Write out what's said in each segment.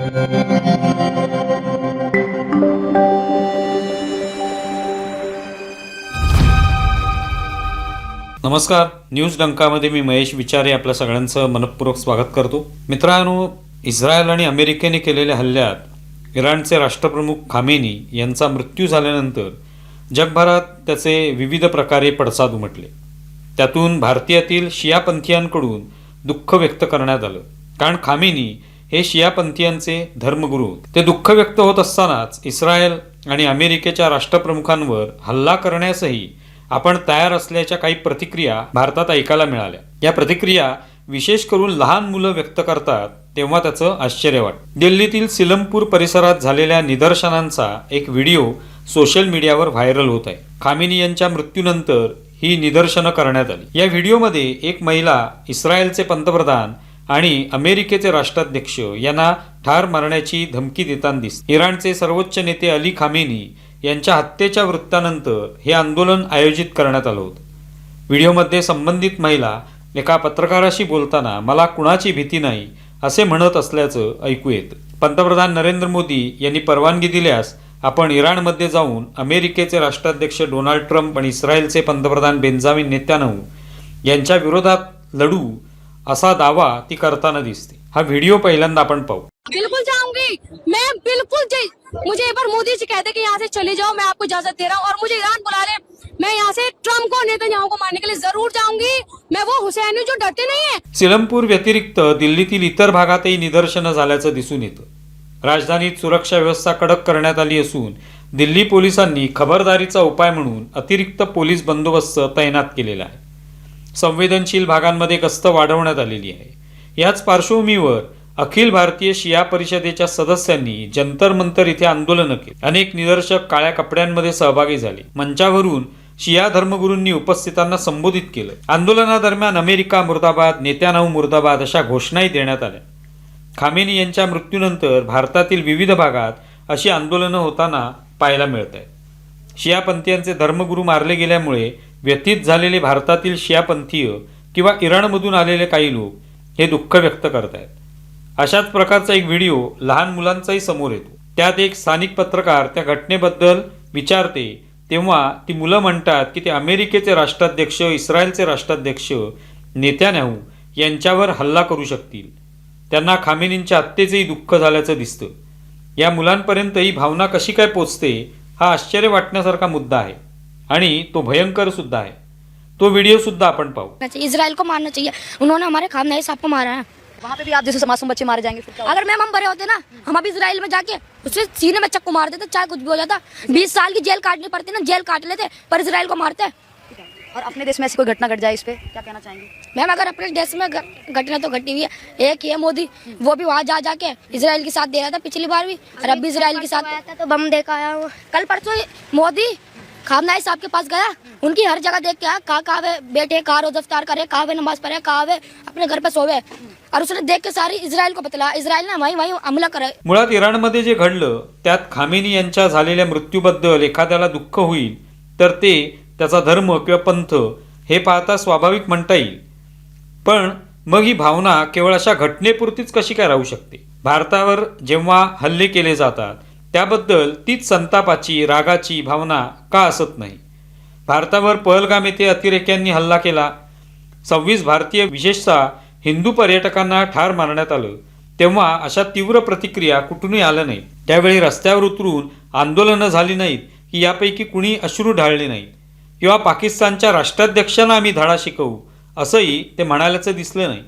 नमस्कार, न्यूज डंकामध्ये मी महेश विचारे आपल्या सगळ्यांचं मनपूर्वक स्वागत करतो. मित्रांनो, इस्रायल आणि अमेरिकेने केलेल्या हल्ल्यात इराणचे राष्ट्रप्रमुख खामेनी यांचा मृत्यू झाल्यानंतर जगभरात त्याचे विविध प्रकारे पडसाद उमटले. त्यातून भारतीयातील शियापंथीयांकडून दुःख व्यक्त करण्यात आलं, कारण खामेनी हे शियापंथीयांचे धर्मगुरू होते. ते दुःख व्यक्त होत असतानाच इस्रायल आणि अमेरिकेच्या राष्ट्रप्रमुखांवर हल्ला करण्यासही आपण तयार असल्याच्या काही प्रतिक्रिया भारतात ऐकायला मिळाल्या. या प्रतिक्रिया विशेष करून लहान मुलं व्यक्त करतात तेव्हा त्याचं आश्चर्य वाटतं. दिल्लीतील सिलमपूर परिसरात झालेल्या निदर्शनांचा एक व्हिडिओ सोशल मीडियावर व्हायरल होत आहे. खामेनी यांच्या मृत्यूनंतर ही निदर्शनं करण्यात आली. या व्हिडिओमध्ये एक महिला इस्रायलचे पंतप्रधान आणि अमेरिकेचे राष्ट्राध्यक्ष यांना ठार मारण्याची धमकी देताना दिसते. इराणचे सर्वोच्च नेते अली खामेनी यांच्या हत्येच्या वृत्तानंतर हे आंदोलन आयोजित करण्यात आलं होतं. व्हिडिओमध्ये संबंधित महिला एका पत्रकाराशी बोलताना मला कुणाची भीती नाही असे म्हणत असल्याचं ऐकू येतं. पंतप्रधान नरेंद्र मोदी यांनी परवानगी दिल्यास आपण इराणमध्ये जाऊन अमेरिकेचे राष्ट्राध्यक्ष डोनाल्ड ट्रम्प आणि इस्रायलचे पंतप्रधान बेंजामिन नेतान्याहू यांच्या विरोधात लढू असा दावा ती करताना दिसते. हा व्हिडिओ पहिल्यांदा आपण पाहू. बिल्कुल जाऊंगी मैं, बिल्कुल मुझे एक बार मोदी जी कहते कि यहाँ से चले जाओ, मैं आपको इजाजत दे रहा हूँ, और मुझे ईरान बुला रहे, मैं यहाँ से ट्रम्प को नेतन्याहू को मारने के लिए जरूर जाऊंगी. मैं वो हुसैन हूँ जो डरते नहीं है. सिलमपूर व्यतिरिक्त दिल्लीतील इतर भागातही निदर्शनं झाल्याचं दिसून येतं. राजधानीत सुरक्षा व्यवस्था कडक करण्यात आली असून दिल्ली पोलिसांनी खबरदारीचा उपाय म्हणून अतिरिक्त पोलीस बंदोबस्त तैनात केलेला आहे. संवेदनशील भागांमध्ये गस्त वाढवण्यात आलेली आहे. याच पार्श्वभूमीवर अखिल भारतीय शिया परिषदेच्या सदस्यांनी जंतर मंतर इथे आंदोलनं केली. अनेक निदर्शक काळ्या कपड्यांमध्ये सहभागी झाले. मंचावरून शिया धर्मगुरूंनी उपस्थितांना संबोधित केलं. आंदोलनादरम्यान अमेरिका मुर्दाबाद, नेत्यानाहू मुर्दाबाद अशा घोषणाही देण्यात आल्या. खामेनी यांच्या मृत्यूनंतर भारतातील विविध भागात अशी आंदोलनं होताना पाहायला मिळत आहेत. शियापंथीयांचे धर्मगुरू मारले गेल्यामुळे व्यथित झालेले भारतातील शियापंथीय किंवा इराणमधून आलेले काही लोक हे दुःख व्यक्त करत आहेत. अशाच प्रकारचा एक व्हिडिओ लहान मुलांचाही समोर येतो. त्यात एक स्थानिक पत्रकार त्या घटनेबद्दल विचारते तेव्हा ती मुलं म्हणतात की ते अमेरिकेचे राष्ट्राध्यक्ष, इस्रायलचे राष्ट्राध्यक्ष नेतन्याहू यांच्यावर हल्ला करू शकतील. त्यांना खामेनींच्या हत्येचेही दुःख झाल्याचं दिसतं. या मुलांपर्यंत ही भावना कशी काय पोचते हा आश्चर्य वाटण्यासारखा मुद्दा आहे आणि तो भयंकर सुद्धा आहे. तो व्हिडिओ सुद्धा आपण पाहू. इजराइल को मारना चाहिए, उन्होंने हमारे खामनेई साहब को मारा है. वहाँ पे भी आप जैसे मासूम बच्चे मारे जाएंगे फिर क्या? अगर मैम हम बड़े होते ना, हम अभी इजराइल में जाके उससे सीने में चक्कू मार देते, चाहे कुछ भी हो जाता. 20 साल की जेल काटनी पड़ती ना, जेल काट लेते, पर इजराइल को मारते. और अपने देश में ऐसी कोई घटना घट जाए, इस पे क्या कहना चाहेंगे? मैम अगर अपने देश में घटना तो घटी हुई है. एक ये मोदी, वो भी वहाँ जा जाके इजराइल के साथ दे रहा था पिछली बार भी, और अब भी इजराइल के साथ आया था तो बम देकर आया. कल परसों मोदी खामनाई साहब के पास गया, उनकी हर जगह देख के आया, कहाँ वे बैठे, कहाँ रोज़ इफ्तार करे, कहाँ वे नमाज पढ़े, कहाँ वे अपने घर पे सोवे, और उसने देख के सारी इस्रायल को बतला. इस्रायल ने वहीं हमला करे. मुळात इराणमध्ये जे घडलं त्यात खामेनी यांच्या झालेल्या मृत्यूबद्दल एखाद्याला दुःख होईल तर ते त्याचा धर्म किंवा पंथ हे पाहता स्वाभाविक म्हणता येईल. पण मग ही भावना केवळ अशा घटनेपुरतीच कशी काय राहू शकते? भारतावर जेव्हा हल्ले केले जातात त्याबद्दल तीच संतापाची, रागाची भावना का असत नाही? भारतावर पहलगाम येथे अतिरेक्यांनी हल्ला केला. 26 भारतीय विशेषतः हिंदू पर्यटकांना ठार मारण्यात आलं तेव्हा अशा तीव्र प्रतिक्रिया कुठूनही आल्या नाहीत. त्यावेळी रस्त्यावर उतरून आंदोलनं झाली नाहीत की यापैकी कुणी अश्रू ढाळले नाहीत किंवा पाकिस्तानच्या राष्ट्राध्यक्षांना आम्ही धडा शिकवू असंही ते म्हणाल्याचं दिसलं नाही.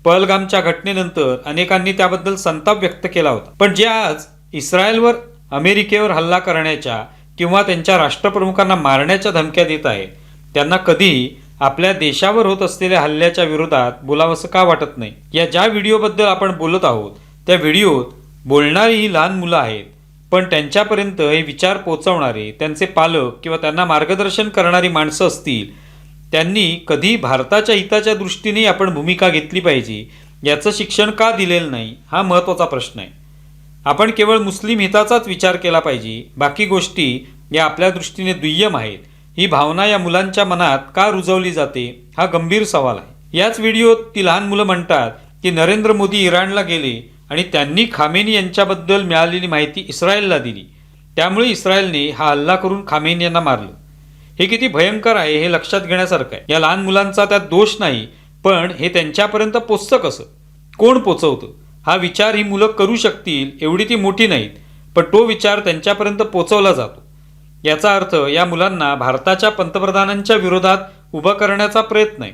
पहलगामच्या घटनेनंतर अनेकांनी त्याबद्दल संताप व्यक्त केला होता. पण जे आज इस्रायलवर, अमेरिकेवर हल्ला करण्याच्या किंवा त्यांच्या राष्ट्रप्रमुखांना मारण्याच्या धमक्या देत आहेत त्यांना कधीही आपल्या देशावर होत असलेल्या हल्ल्याच्या विरोधात बोलावंसं का वाटत नाही? या ज्या व्हिडिओबद्दल आपण बोलत आहोत त्या व्हिडिओत बोलणारी ही लहान मुलं आहेत, पण त्यांच्यापर्यंत हे विचार पोहोचवणारे त्यांचे पालक किंवा त्यांना मार्गदर्शन करणारी माणसं असतील, त्यांनी कधी भारताच्या हिताच्या दृष्टीने आपण भूमिका घेतली पाहिजे याचं शिक्षण का दिलेलं नाही हा महत्त्वाचा प्रश्न आहे. आपण केवळ मुस्लिम हिताचाच विचार केला पाहिजे, बाकी गोष्टी या आपल्या दृष्टीने दुय्यम आहेत, ही भावना या मुलांच्या मनात का रुजवली जाते हा गंभीर सवाल आहे. याच व्हिडिओत ती लहान मुलं म्हणतात की नरेंद्र मोदी इराणला गेले आणि त्यांनी खामेनी यांच्याबद्दल मिळालेली माहिती इस्रायलला दिली. त्यामुळे इस्रायलने हा हल्ला करून खामेनी यांना मारलं. हे किती भयंकर आहे हे लक्षात घेण्यासारखं आहे. या लहान मुलांचा त्यात दोष नाही, पण हे त्यांच्यापर्यंत पोचतं कसं, कोण पोचवतं? हा विचार ही मुलं करू शकतील एवढी ती मोठी नाहीत, पण तो विचार त्यांच्यापर्यंत पोचवला जातो. याचा अर्थ या मुलांना भारताच्या पंतप्रधानांच्या विरोधात उभं करण्याचा प्रयत्न आहे.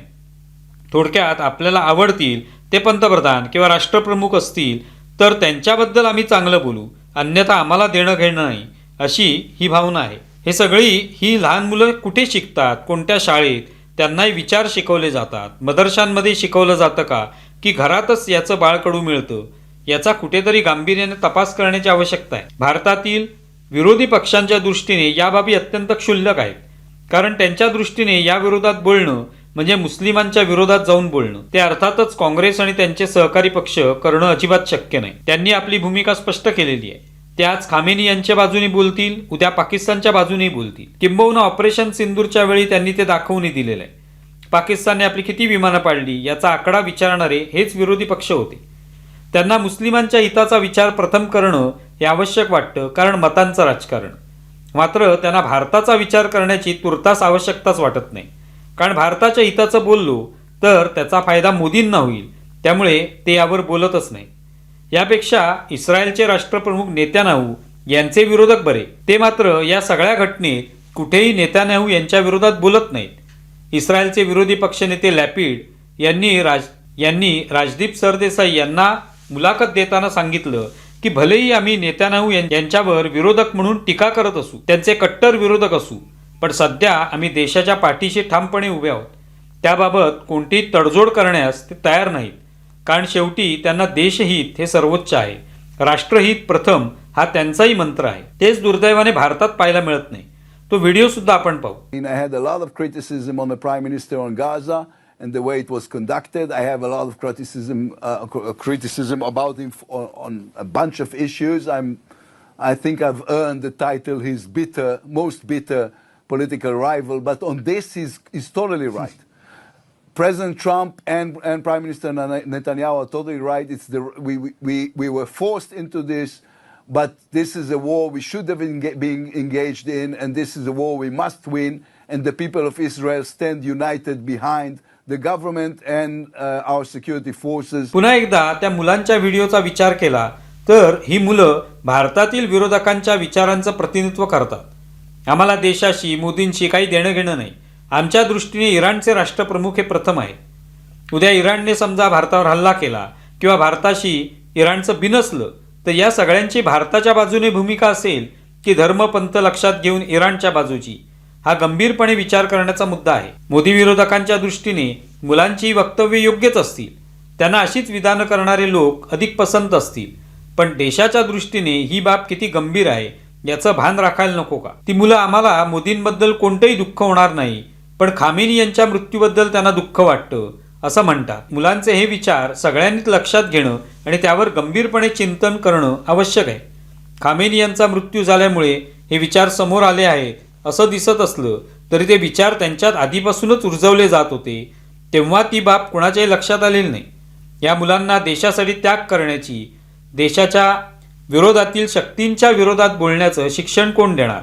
थोडक्यात आपल्याला आवडतील ते पंतप्रधान किंवा राष्ट्रप्रमुख असतील तर त्यांच्याबद्दल आम्ही चांगलं बोलू, अन्यथा आम्हाला देणं घेणं नाही, अशी ही भावना आहे. हे सगळी ही लहान मुलं कुठे शिकतात, कोणत्या शाळेत, त्यांनाही विचार शिकवले जातात? मदरशांमध्ये शिकवलं जातं का, की घरातच याचं बाळकडू मिळतं? याचा कुठेतरी गांभीर्याने तपास करण्याची आवश्यकता आहे. भारतातील विरोधी पक्षांच्या दृष्टीने या बाबी अत्यंत क्षुल्लक आहेत, कारण त्यांच्या दृष्टीने या विरोधात बोलणं म्हणजे मुस्लिमांच्या विरोधात जाऊन बोलणं. ते अर्थातच काँग्रेस आणि त्यांचे सहकारी पक्ष करणं अजिबात शक्य नाही. त्यांनी आपली भूमिका स्पष्ट केलेली आहे. ते आज खामेनी यांच्या बाजूने बोलतील, उद्या पाकिस्तानच्या बाजूने बोलतील. किंबहुना ऑपरेशन सिंदूरच्या वेळी त्यांनी ते दाखवूनही दिलेलं आहे. पाकिस्तानने आपली किती विमानं पाडली याचा आकडा विचारणारे हेच विरोधी पक्ष होते. त्यांना मुस्लिमांच्या हिताचा विचार प्रथम करणं हे आवश्यक वाटतं, कारण मतांचं राजकारण. मात्र त्यांना भारताचा विचार करण्याची तुर्तास आवश्यकताच वाटत नाही, कारण भारताच्या हिताचं बोललो तर त्याचा फायदा मोदींना होईल, त्यामुळे ते यावर बोलतच नाही. यापेक्षा इस्रायलचे राष्ट्रप्रमुख नेत्यानाहू यांचे विरोधक बरे. ते मात्र या सगळ्या घटनेत कुठेही नेत्यानाहू यांच्या विरोधात बोलत नाहीत. इस्रायलचे विरोधी पक्षनेते लॅपिड यांनी राजदीप सरदेसाई यांना मुलाखत देताना सांगितलं की भलेही आम्ही नेत्यानाहू यांच्यावर विरोधक म्हणून टीका करत असू, त्यांचे कट्टर विरोधक असू, पण सध्या आम्ही देशाच्या पाठीशी ठामपणे उभे आहोत. त्याबाबत कोणतीही तडजोड करण्यास ते तयार नाहीत, कारण शेवटी त्यांना देशहित हे सर्वोच्च आहे. राष्ट्रहित प्रथम हा त्यांचाही मंत्र आहे. तेच दुर्दैवाने भारतात पाहायला मिळत नाही. तो व्हिडिओ सुद्धा आपण पाहू. I had a lot of criticism on the Prime Minister on Gaza and the way it was conducted. I have a lot of criticism about him on a bunch of issues. I think I've earned the title his most bitter political rival, but on this he's totally right. President Trump and Prime Minister Netanyahu are totally right. We were forced into this, but this is a war we should have been engaged in, and this is a war we must win, and the people of Israel stand united behind the government and our security forces. पुन्हा एकदा त्या मुलांच्या व्हिडिओचा विचार केला तर ही मुलं भारतातील विरोधकांच्या विचारांचं प्रतिनिधित्व करतात. आम्हाला देशाशी, मोदींशी काही देणं घेणं नाही. आमच्या दृष्टीने इराणचे राष्ट्रप्रमुख हे प्रथम आहेत. उद्या इराणने समजा भारतावर हल्ला केला किंवा भारताशी इराणचं बिनसलं तर या सगळ्यांची भारताच्या बाजूने भूमिका असेल की धर्मपंथ लक्षात घेऊन इराणच्या बाजूची, हा गंभीरपणे विचार करण्याचा मुद्दा आहे. मोदी विरोधकांच्या दृष्टीने मुलांची वक्तव्य योग्यच असतील, त्यांना अशीच विधानं करणारे लोक अधिक पसंत असतील, पण देशाच्या दृष्टीने ही बाब किती गंभीर आहे याचं भान राखायला नको का? ती मुलं आम्हाला मोदींबद्दल कोणतंही दुःख होणार नाही, पण खामेनी यांच्या मृत्यूबद्दल त्यांना दुःख वाटतं असं म्हणतात. मुलांचे हे विचार सगळ्यांनीच लक्षात घेणं आणि त्यावर गंभीरपणे चिंतन करणं आवश्यक आहे. खामेनी यांचा मृत्यू झाल्यामुळे हे विचार समोर आले आहेत असं दिसत असलं तरी ते विचार त्यांच्यात आधीपासूनच उर्जवले जात होते, तेव्हा ती बाब कुणाच्याही लक्षात आलेली नाही. या मुलांना देशासाठी त्याग करण्याची, देशाच्या विरोधातील शक्तींच्या विरोधात बोलण्याचं शिक्षण कोण देणार?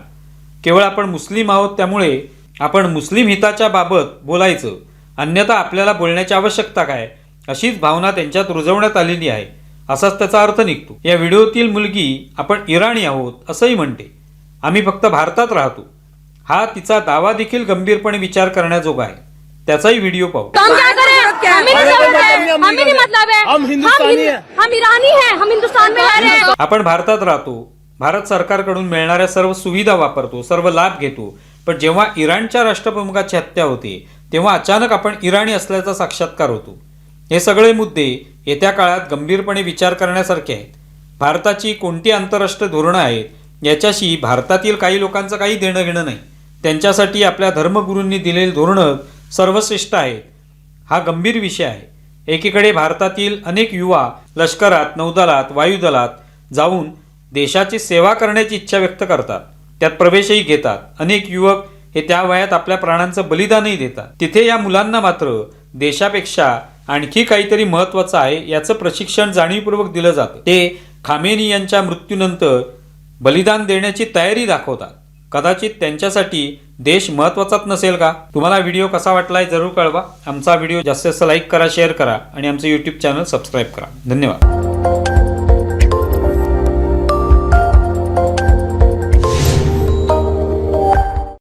केवळ आपण मुस्लिम आहोत त्यामुळे आपण मुस्लिम हिताच्या बाबत बोलायचं, अन्यथा आपल्याला बोलण्याची आवश्यकता काय, अशीच भावना त्यांच्यात रुजवण्यात आलेली आहे, असाच त्याचा अर्थ निघतो. या व्हिडिओतील मुलगी आपण इराणी आहोत असंही म्हणते. आम्ही फक्त भारतात राहतो, हा तिचा दावा देखील गंभीरपणे विचार करण्याजोगा आहे. त्याचाही व्हिडिओ पाहू. हम क्या करें? हमें नहीं मतलब है, हम हिंदुस्तानी हैं, हम ईरानी हैं, हम हिंदुस्तान में रह रहे हैं. आपण भारतात राहतो, भारत सरकारकडून मिळणाऱ्या सर्व सुविधा वापरतो, सर्व लाभ घेतो, पण जेव्हा इराणच्या राष्ट्रप्रमुखाची हत्या होते तेव्हा अचानक आपण इराणी असल्याचा साक्षात्कार होतो. हे सगळे मुद्दे येत्या काळात गंभीरपणे विचार करण्यासारखे आहेत. भारताची कोणती आंतरराष्ट्रीय धोरणं आहेत याच्याशी भारतातील काही लोकांचं काही देणं घेणं नाही. त्यांच्यासाठी आपल्या धर्मगुरूंनी दिलेली धोरणं सर्वश्रेष्ठ आहेत. हा गंभीर विषय आहे. एकीकडे भारतातील अनेक युवा लष्करात, नौदलात, वायुदलात जाऊन देशाची सेवा करण्याची इच्छा व्यक्त करतात, त्यात प्रवेशही घेतात. अनेक युवक हे त्या वयात आपल्या प्राणांचं बलिदानही देतात. तिथे या मुलांना मात्र देशापेक्षा आणखी काहीतरी महत्त्वाचं आहे याचं प्रशिक्षण जाणीवपूर्वक दिलं जातं. ते खामेनी यांच्या मृत्यूनंतर बलिदान देण्याची तयारी दाखवतात. कदाचित त्यांच्यासाठी देश महत्त्वाचाच नसेल का? तुम्हाला व्हिडिओ कसा वाटलाय जरूर कळवा. आमचा व्हिडिओ जास्तीत जास्त लाईक करा, शेअर करा आणि आमचं यूट्यूब चॅनल सबस्क्राईब करा. धन्यवाद.